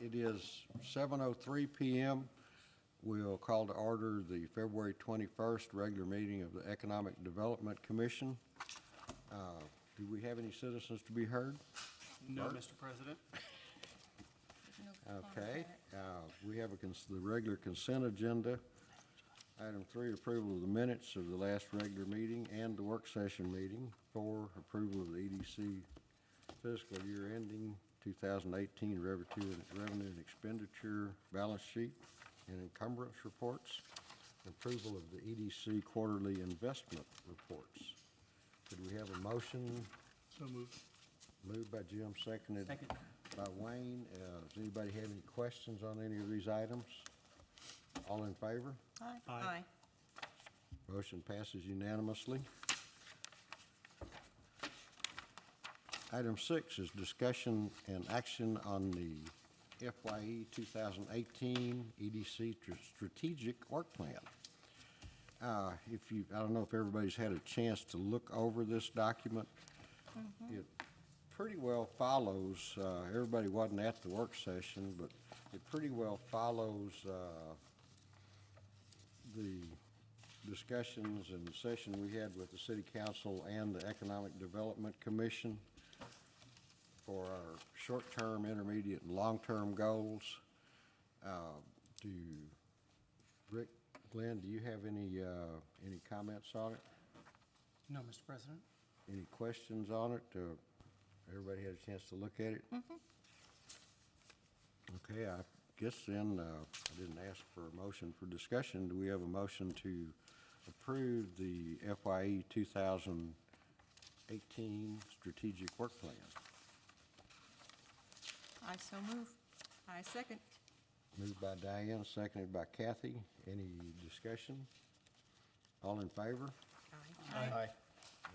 It is 7:03 p.m. We'll call to order the February 21st regular meeting of the Economic Development Commission. Do we have any citizens to be heard? No, Bert? Mr. President. Okay. We have the regular consent agenda. Item 3, approval of the minutes of the last regular meeting and the work session meeting. 4, approval of the EDC fiscal year ending 2018 revenue and expenditure balance sheet and encumbrance reports. Approval of the EDC quarterly investment reports. Could we have a motion? So moved. Moved by Jim, seconded Second. by Wayne. Does anybody have any questions on any of these items? All in favor? Aye. Motion passes unanimously. Item 6 is discussion and action on the FYE 2018 EDC Strategic Work Plan. I don't know if everybody's had a chance to look over this document. It pretty well follows, everybody wasn't at the work session, but it pretty well follows the discussions and the session we had with the City Council and the Economic Development Commission for our short-term, intermediate, and long-term goals. Rick, Glenn, do you have any comments on it? No, Mr. President. Any questions on it? Everybody had a chance to look at it? Okay, I guess then, I didn't ask for a motion for discussion. Do we have a motion to approve the FYE 2018 Strategic Work Plan? I so move. I second. Moved by Diane, seconded by Kathy. Any discussion? All in favor? Aye.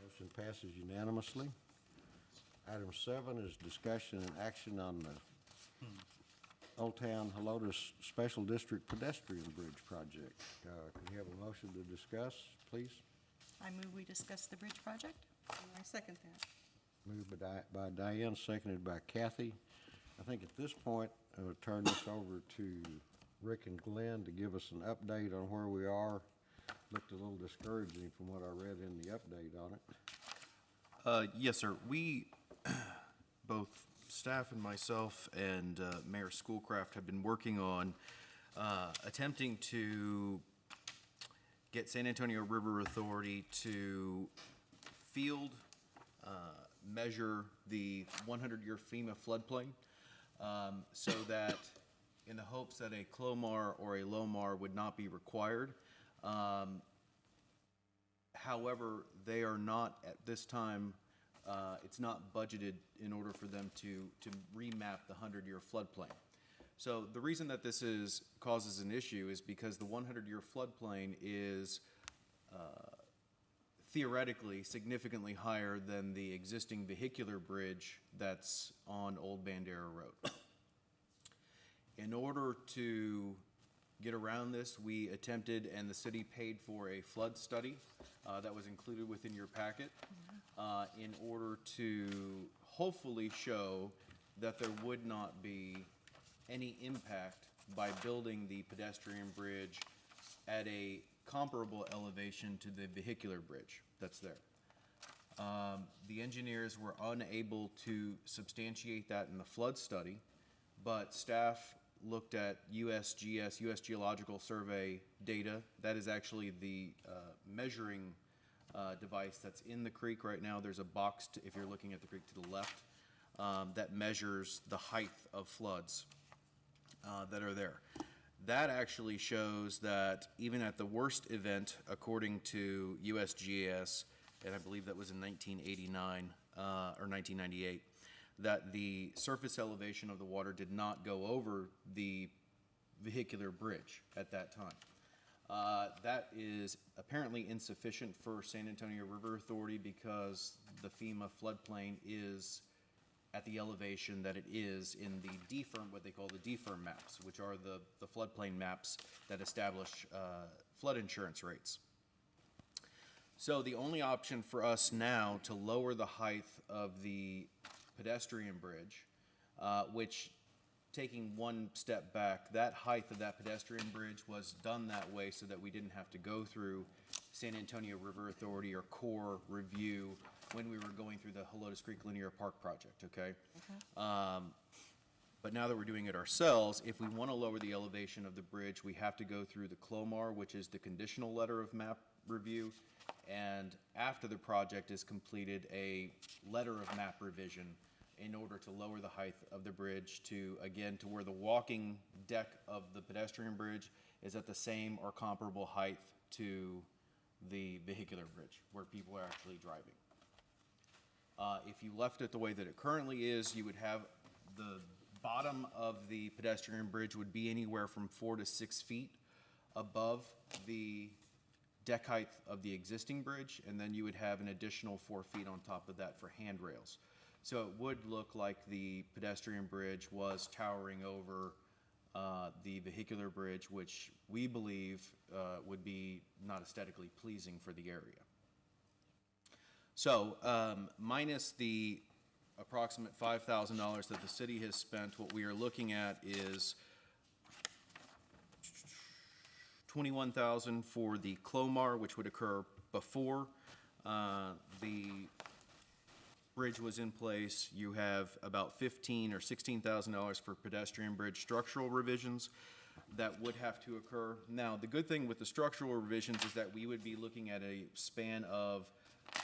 Motion passes unanimously. Item 7 is discussion and action on the Old Town Helotes Special District Pedestrian Bridge Project. Can we have a motion to discuss, please? I move we discuss the bridge project. I second that. Moved by Diane, seconded by Kathy. I think at this point, I will turn this over to Rick and Glenn to give us an update on where we are. Looked a little discouraging from what I read in the update on it. Yes, sir. We, both staff and myself and Mayor Schoolcraft have been working on attempting to get San Antonio River Authority to field measure the 100-year FEMA floodplain so that in the hopes that a CLOMAR or a LOMAR would not be required. However, they are not at this time, it's not budgeted in order for them to remap the 100-year floodplain. So the reason that this causes an issue is because the 100-year floodplain is theoretically significantly higher than the existing vehicular bridge that's on Old Bandera Road. In order to get around this, we attempted, and the city paid for a flood study that was included within your packet in order to hopefully show that there would not be any impact by building the pedestrian bridge at a comparable elevation to the vehicular bridge that's there. The engineers were unable to substantiate that in the flood study, but staff looked at USGS, U.S. Geological Survey data. That is actually the measuring device that's in the creek right now. There's a box, if you're looking at the creek to the left, that measures the height of floods that are there. That actually shows that even at the worst event, according to USGS, and I believe that was in 1989 or 1998, that the surface elevation of the water did not go over the vehicular bridge at that time. That is apparently insufficient for San Antonio River Authority because the FEMA floodplain is at the elevation that it is in the DFIRM, what they call the DFIRM maps, which are the floodplain maps that establish flood insurance rates. So the only option for us now to lower the height of the pedestrian bridge, which taking one step back, that height of that pedestrian bridge was done that way so that we didn't have to go through San Antonio River Authority or Corps review when we were going through the Helotes Creek Linear Park project, okay? But now that we're doing it ourselves, if we want to lower the elevation of the bridge, we have to go through the CLOMAR, which is the conditional letter of map review, and after the project is completed, a letter of map revision in order to lower the height of the bridge to, again, to where the walking deck of the pedestrian bridge is at the same or comparable height to the vehicular bridge, where people are actually driving. If you left it the way that it currently is, you would have the bottom of the pedestrian bridge would be anywhere from 4 to 6 feet above the deck height of the existing bridge, and then you would have an additional 4 feet on top of that for handrails. So it would look like the pedestrian bridge was towering over the vehicular bridge, which we believe would be not aesthetically pleasing for the area. So minus the approximate $5,000 that the city has spent, what we are looking at is $21,000 for the CLOMAR, which would occur before the bridge was in place. You have about $15,000 or $16,000 for pedestrian bridge structural revisions that would have to occur. Now, the good thing with the structural revisions is that we would be looking at a span of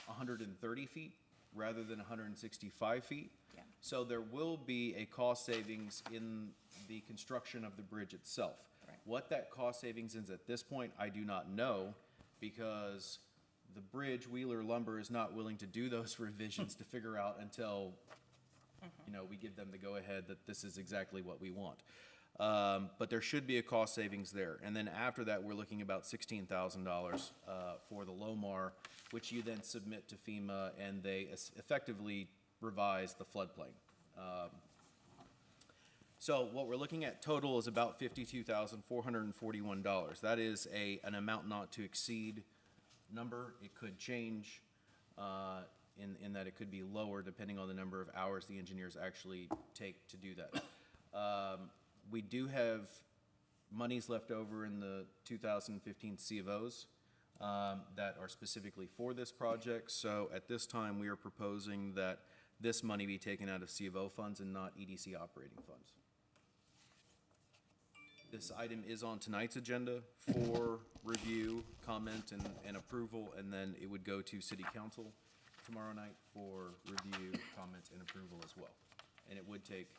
130 feet rather than 165 feet. Yeah. So there will be a cost savings in the construction of the bridge itself. Right. What that cost savings is at this point, I do not know, because the bridge, Wheeler Lumber, is not willing to do those revisions to figure out until, you know, we give them the go-ahead that this is exactly what we want. But there should be a cost savings there. And then after that, we're looking about $16,000 for the LOMAR, which you then submit to FEMA, and they effectively revise the floodplain. So what we're looking at total is about $52,441. That is an amount not to exceed number. It could change in that it could be lower depending on the number of hours the engineers actually take to do that. We do have monies left over in the 2015 C of Os that are specifically for this project. So at this time, we are proposing that this money be taken out of C of O funds and not EDC operating funds. This item is on tonight's agenda for review, comment, and approval, and then it would go to City Council tomorrow night for review, comment, and approval as well. And it would take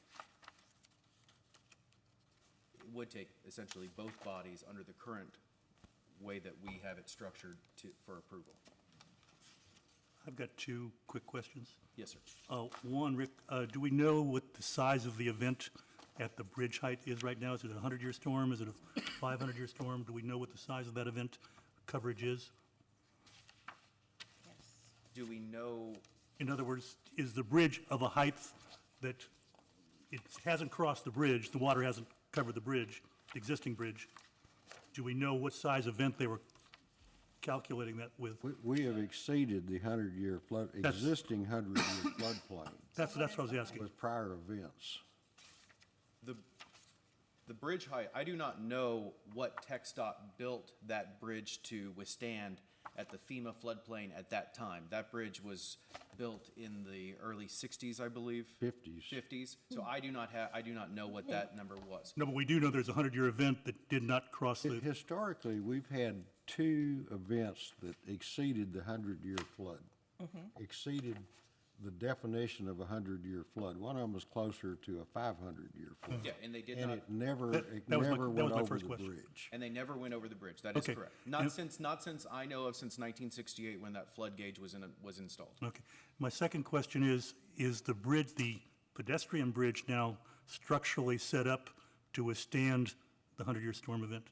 essentially both bodies under the current way that we have it structured for approval. I've got two quick questions. Yes, sir. One, Rick, do we know what the size of the event at the bridge height is right now? Is it a 100-year storm? Is it a 500-year storm? Do we know what the size of that event coverage is? Yes. Do we know, In other words, is the bridge of a height that it hasn't crossed the bridge, the water hasn't covered the bridge, the existing bridge? Do we know what size event they were calculating that with? We have exceeded the 100-year flood, existing 100-year floodplain That's what I was asking. with prior events. the bridge height, I do not know what TxDOT built that bridge to withstand at the FEMA floodplain at that time. That bridge was built in the early 60s, I believe. 50s. 50s. So I do not know what that number was. No, but we do know there's a 100-year event that did not cross the, Historically, we've had two events that exceeded the 100-year flood. Exceeded the definition of a 100-year flood. One of them was closer to a 500-year flood. Yeah, and they did And not, it never that was my went my over first the question. bridge. and they never went over the bridge. That is Okay. correct. And- Not since I know of, since 1968 when that flood gauge was installed. okay. My second question is the bridge, the pedestrian bridge now structurally set up to withstand the 100-year storm event?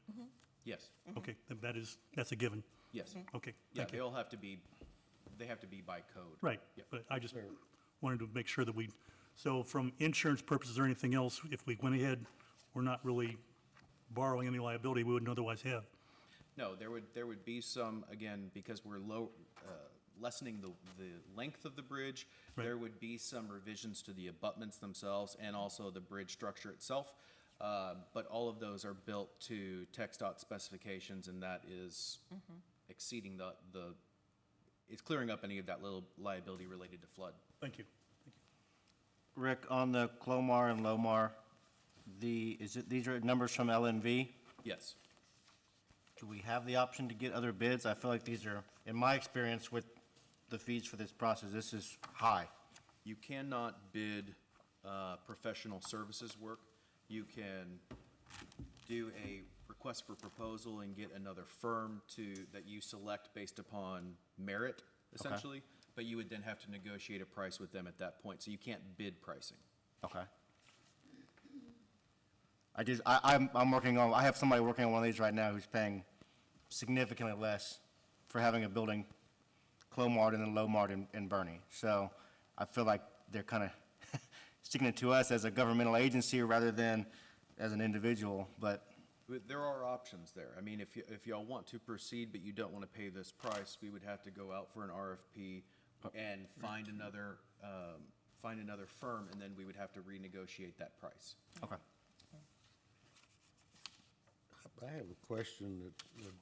Yes, Okay, that's a given. yes. Okay, Yeah, thank you. they have to be by code. Right, Yep. but I just wanted to make sure that so from insurance purposes or anything else, if we went ahead, we're not really borrowing any liability we wouldn't otherwise have. No, there would be some, again, because we're lessening the length of the bridge. Right. There would be some revisions to the abutments themselves and also the bridge structure itself. But all of those are built to TxDOT specifications, and that is exceeding it's clearing up any of that little liability related to flood. Thank you. Rick, on the Clomar and Lomar, these are numbers from LNV? Yes. Do we have the option to get other bids? I feel like these are, in my experience with the fees for this process, this is high. You cannot bid professional services work. You can do a request for proposal and get another firm that you select based upon merit, essentially. But you would then have to negotiate a price with them at that point, so you can't bid pricing. Okay. I have somebody working on one of these right now who's paying significantly less for having a building Clomart and then Lomart in Bernie. So I feel like they're kind of sticking it to us as a governmental agency rather than as an individual, but There are options there. I mean, if y'all want to proceed, but you don't want to pay this price, we would have to go out for an RFP and find another firm, and then we would have to renegotiate that price. okay. I have a question that would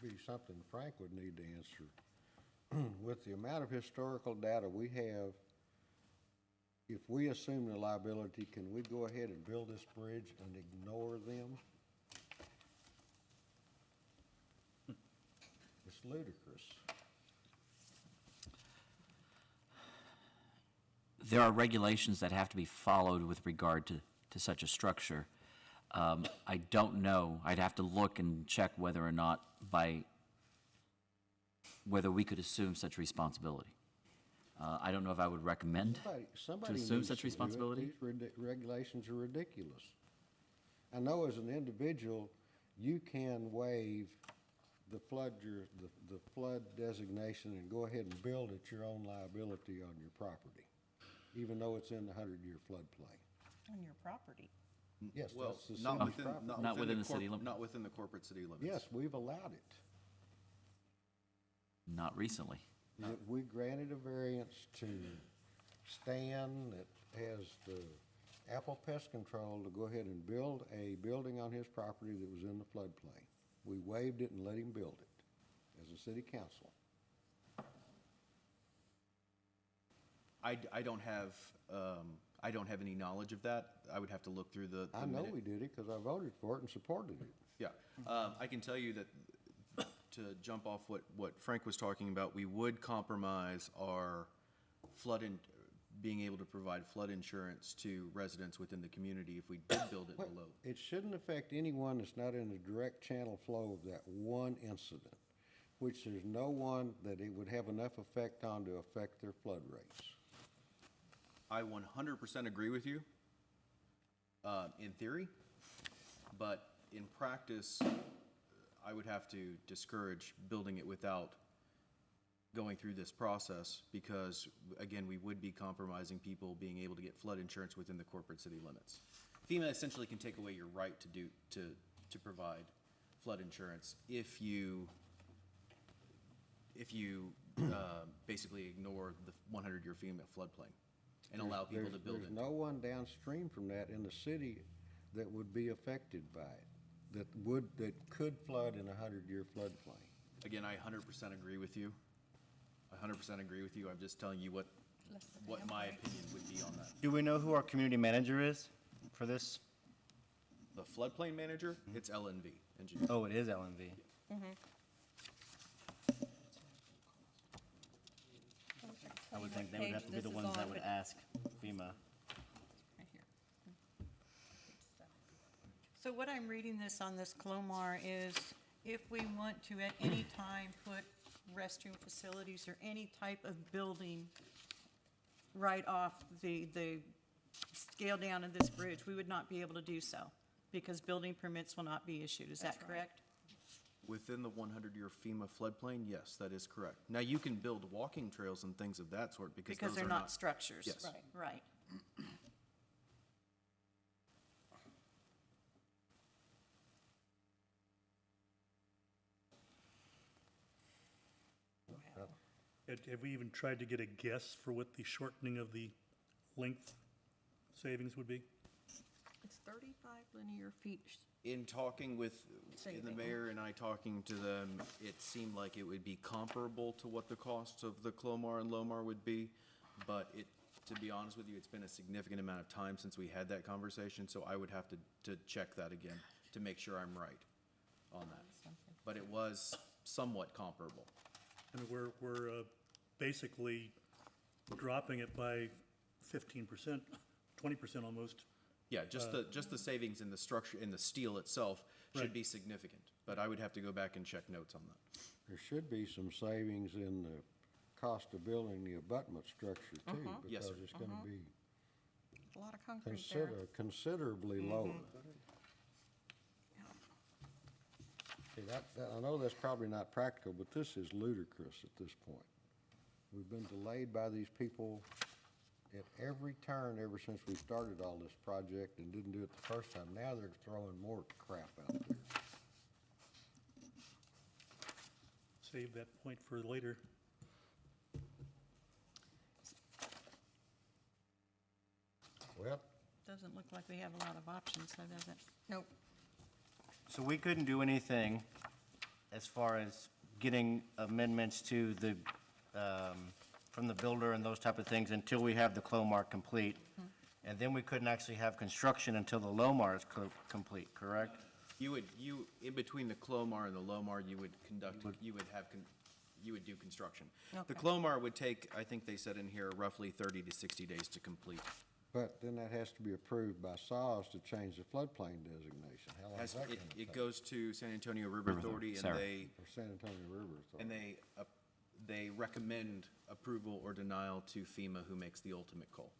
be something Frank would need to answer. With the amount of historical data we have, if we assume the liability, can we go ahead and build this bridge and ignore them? It's ludicrous. There are regulations that have to be followed with regard to such a structure. I don't know. I'd have to look and check whether or not whether we could assume such responsibility. I don't know if I would recommend to Somebody assume needs such to do it. responsibility. These regulations are ridiculous. I know as an individual, you can waive the flood designation and go ahead and build at your own liability on your property, even though it's in the 100-year floodplain. On your property. Yes, Well, that's the not city's within, property. Not within the city limits. Not within the corporate city limits. Yes, we've allowed it. Not recently. We granted a variance to Stan that has the Apple Pest Control to go ahead and build a building on his property that was in the floodplain. We waived it and let him build it as a city council. I don't have any knowledge of that. I would have to look through the I know minute. we did it because I voted for it and supported it. Yeah, I can tell you that, to jump off what Frank was talking about, we would compromise our being able to provide flood insurance to residents within the community if we did build it Well, below. it shouldn't affect anyone that's not in the direct channel flow of that one incident, which there's no one that it would have enough effect on to affect their flood rates. I 100% agree with you, in theory, but in practice, I would have to discourage building it without going through this process because, again, we would be compromising people being able to get flood insurance within the corporate city limits. FEMA essentially can take away your right to provide flood insurance if you basically ignore the 100-year FEMA floodplain and allow people to build There's it. no one downstream from that in the city that would be affected by it, that could flood in a 100-year floodplain. Again, I 100% agree with you. I 100% agree with you. I'm just telling you what my opinion would be on that. Do we know who our community manager is for this? The floodplain manager, it's LNV engineer. Oh, it is LNV. I would think they would have to be the ones that would ask FEMA. Right here. So what I'm reading this on this Clomar is if we want to at any time put restroom facilities or any type of building right off the scale down of this bridge, we would not be able to do so because building permits will not be issued. Is that That's right. correct? Within the 100-year FEMA floodplain, yes, that is correct. Now, you can build walking trails and things of that sort because Because those they're are not structures. Yes. Right. And have we even tried to get a guess for what the shortening of the length savings would be? It's 35 linear feet. In talking with, in the Saving. mayor and I talking to them, it seemed like it would be comparable to what the costs of the Clomar and Lomar would be. But to be honest with you, it's been a significant amount of time since we had that conversation, so I would have to check that again to make sure I'm right on that. But it was somewhat comparable. And we're basically dropping it by 15%, 20% almost. Yeah, just the savings in the structure, in the steel itself should Right. be significant, but I would have to go back and check notes on that. There should be some savings in the cost of building the abutment structure too, Yes, because sir. it's gonna be A lot of concrete there. considerably lower. See, I know that's probably not practical, but this is ludicrous at this point. We've been delayed by these people at every turn ever since we started all this project and didn't do it the first time. Now they're throwing more crap out there. Save that point for later. Well, Doesn't look like we have a lot of options, so does it? Nope. So we couldn't do anything as far as getting amendments to the, from the builder and those type of things until we have the Clomar complete. And then we couldn't actually have construction until the Lomar is complete, correct? You would, in between the Clomar and the Lomar, you would do construction. The Okay. Clomar would take, I think they said in here, roughly 30 to 60 days to complete. but then that has to be approved by SAWS to change the floodplain designation. How long is that gonna It take? goes to San Antonio River River Authority, and Authority, For San Antonio River Authority. they recommend approval or denial to FEMA, who makes the ultimate call.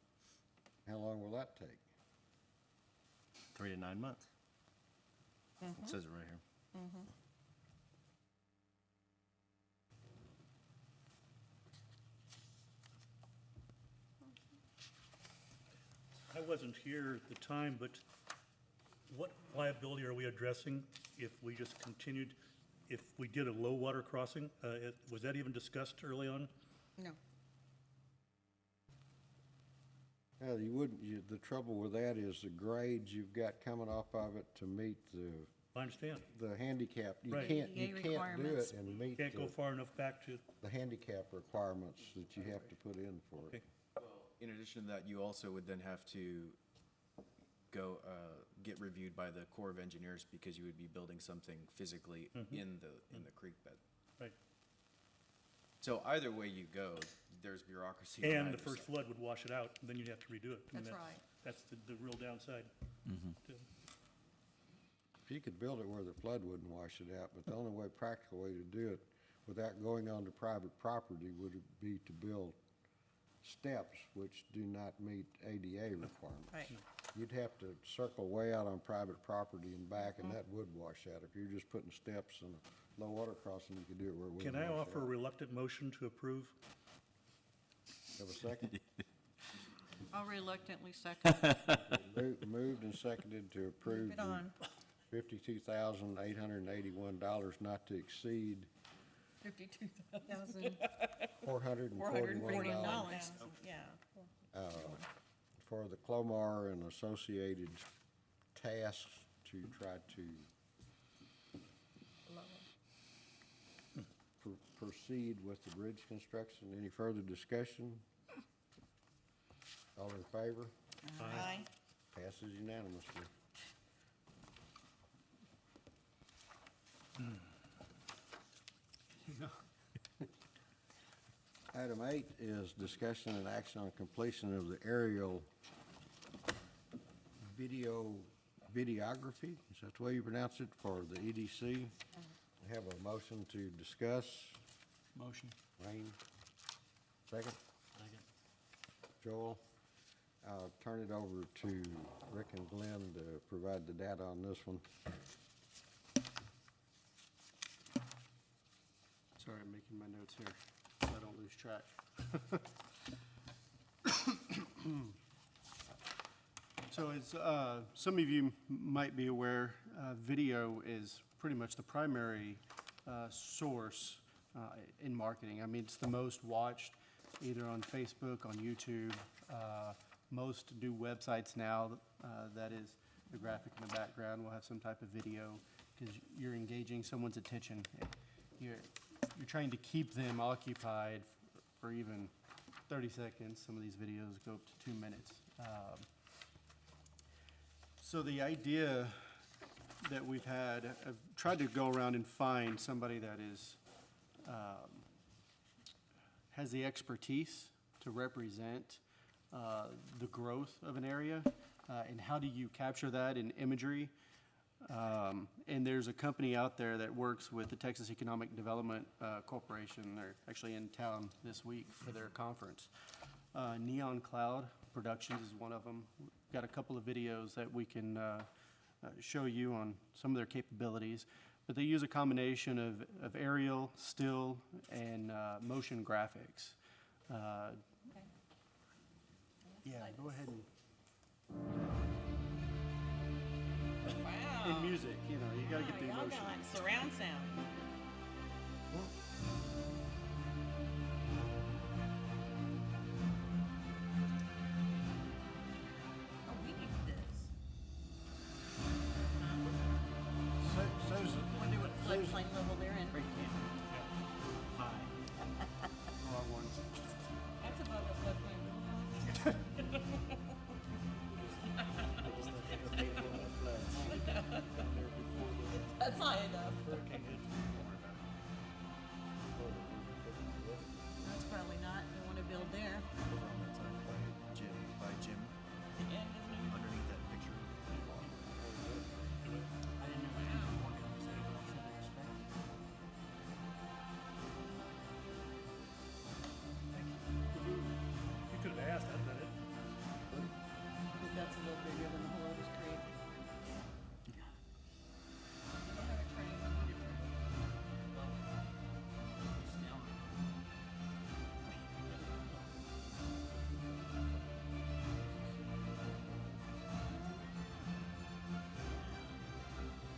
How long will that take? 3 to 9 months. It says it right here. I wasn't here at the time, but what liability are we addressing if we just continued, if we did a low water crossing? Was that even discussed early on? No. Yeah, you wouldn't, the trouble with that is the grades you've got coming off of it to meet I understand. the handicap. You Right. can't ADA do it requirements. and meet Can't go far enough back to, the handicap requirements that you have to put in for okay. it. In addition to that, you also would then have to go, get reviewed by the Corps of Engineers, because you would be building something physically in the creek bed. Right. So either way you go, there's bureaucracy on And either the first side. flood would wash it out, and then you'd have to redo it. I mean, That's right. That's the real downside. If you could build it where the flood wouldn't wash it out, but the only way, practical way to do it without going onto private property would be to build steps which do not meet ADA requirements. Right. You'd have to circle way out on private property and back, and that would wash out. If you're just putting steps and a low water crossing, you could do it where it wouldn't Can I wash offer a out. reluctant motion to approve? Have a second? I'll reluctantly second. Moved and seconded to approve Move it on. the $52,881 not to exceed $52,000. $441 Yeah. for the Clomar and associated tasks to try to proceed with the bridge construction. Any further discussion? All in favor? Aye. Passes unanimously. Item 8 is discussion and action on completion of the aerial videography, is that the way you pronounce it, for the EDC? I have a motion to discuss. Motion. Wayne, second? Joel? I'll turn it over to Rick and Glenn to provide the data on this one. Sorry, I'm making my notes here, so I don't lose track. So as some of you might be aware, video is pretty much the primary source in marketing. I mean, it's the most watched either on Facebook, on YouTube. Most new websites now, that is the graphic in the background will have some type of video because you're engaging someone's attention. You're trying to keep them occupied for even 30 seconds. Some of these videos go up to 2 minutes. So the idea that we've had, I've tried to go around and find somebody that is, has the expertise to represent the growth of an area, and how do you capture that in imagery. And there's a company out there that works with the Texas Economic Development Corporation. They're actually in town this week for their conference. Neon Cloud Productions is one of them. Got a couple of videos that we can show you on some of their capabilities. But they use a combination of aerial, still, and motion graphics. Yeah, go ahead and, Wow. in music, you know, you gotta get the Y'all got emotion. like surround sound. Oh, we need this. Susan, Wonder what floodplain level they're in. Wrong ones. That's above the floodplain level. That's high enough. That's probably not, they wanna build there. Over on that side by Jim, Yeah, isn't it? underneath that picture. You could have asked, I'd done it. I think that's a little bigger than the whole Otis Creek.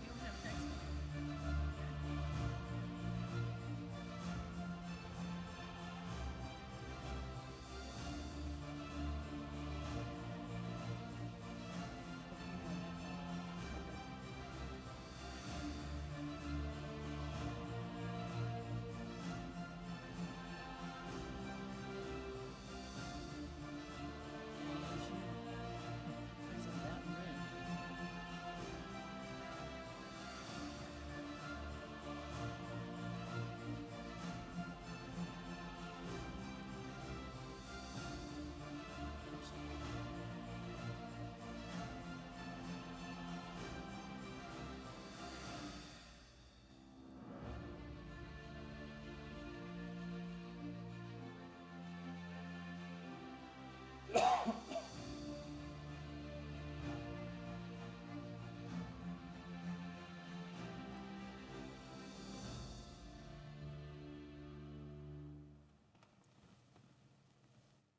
You don't have text. Isn't that red?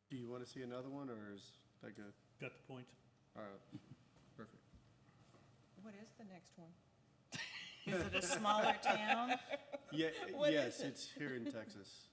Do you wanna see another one, or is that good? Got the point. All right, perfect. What is the next one? Is it a smaller town? Yeah, What yes, is it? it's here in Texas.